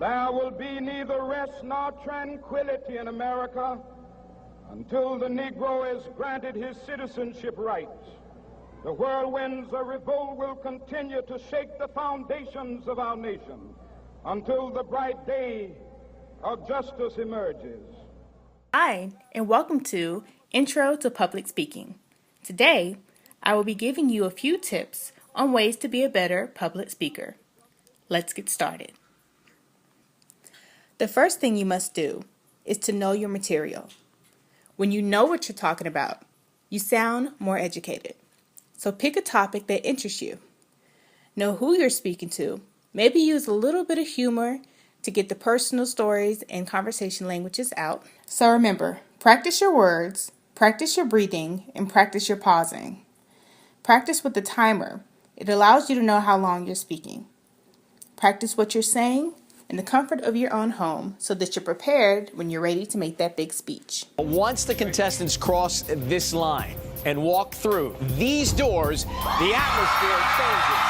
There will be neither rest nor tranquility in America until the Negro is granted his citizenship rights. The whirlwinds of revolt will continue to shake the foundations of our nation until the bright day of justice emerges. Hi, and welcome to Intro to Public Speaking. Today, I will be giving you a few tips on ways to be a better public speaker. Let's get started. The first thing you must do is to know your material. When you know what you're talking about, you sound more educated. So pick a topic that interests you. Know who you're speaking to. Maybe use a little bit of humor to get the personal stories and conversation languages out. So remember, practice your words, practice your breathing, and practice your pausing. Practice with the timer. It allows you to know how long you're speaking. Practice what you're saying in the comfort of your own home so that you're prepared when you're ready to make that big speech. Once the contestants cross this line and walk through these doors, the atmosphere changes.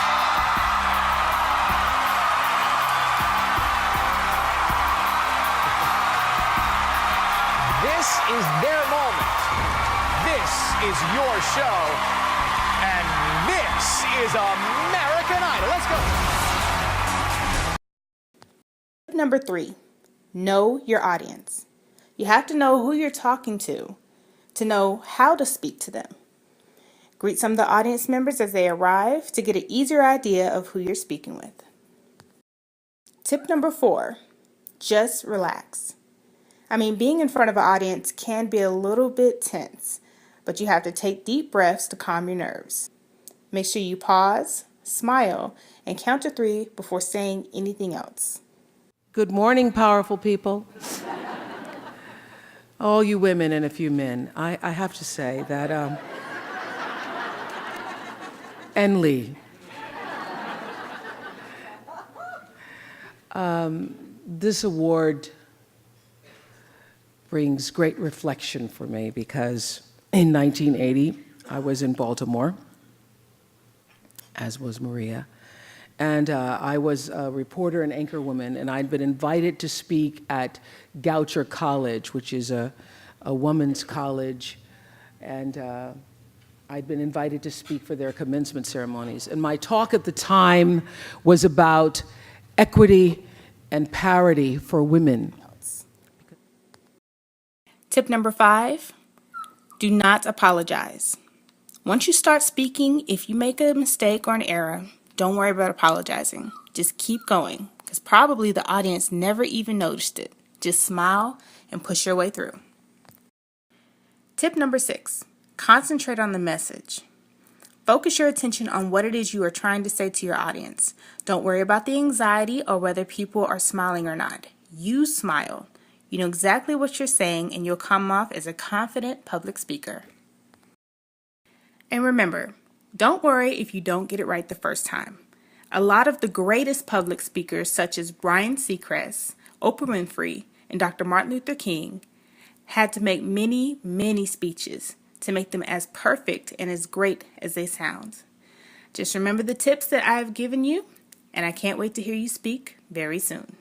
This is their moment. This is your show. And this is American Idol. Let's go. Number 3, know your audience. You have to know who you're talking to know how to speak to them. Greet some of the audience members as they arrive to get an easier idea of who you're speaking with. Tip number 4, just relax. Being in front of an audience can be a little bit tense, but you have to take deep breaths to calm your nerves. Make sure you pause, smile, and count to 3 before saying anything else. Good morning, powerful people. All you women and a few men. I have to say that, and Lee. This award brings great reflection for me because in 1980, I was in Baltimore, as was Maria. And I was a reporter and anchorwoman, and I'd been invited to speak at Goucher College, which is a woman's college, and I'd been invited to speak for their commencement ceremonies. And my talk at the time was about equity and parity for women. Tip number 5, do not apologize. Once you start speaking, if you make a mistake or an error, don't worry about apologizing. Just keep going, because probably the audience never even noticed it. Just smile and push your way through. Tip number 6, concentrate on the message. Focus your attention on what it is you are trying to say to your audience. Don't worry about the anxiety or whether people are smiling or not. You smile. You know exactly what you're saying, and you'll come off as a confident public speaker. And remember, don't worry if you don't get it right the first time. A lot of the greatest public speakers, such as Ryan Seacrest, Oprah Winfrey, and Dr. Martin Luther King, had to make many, many speeches to make them as perfect and as great as they sound. Just remember the tips that I've given you, and I can't wait to hear you speak very soon.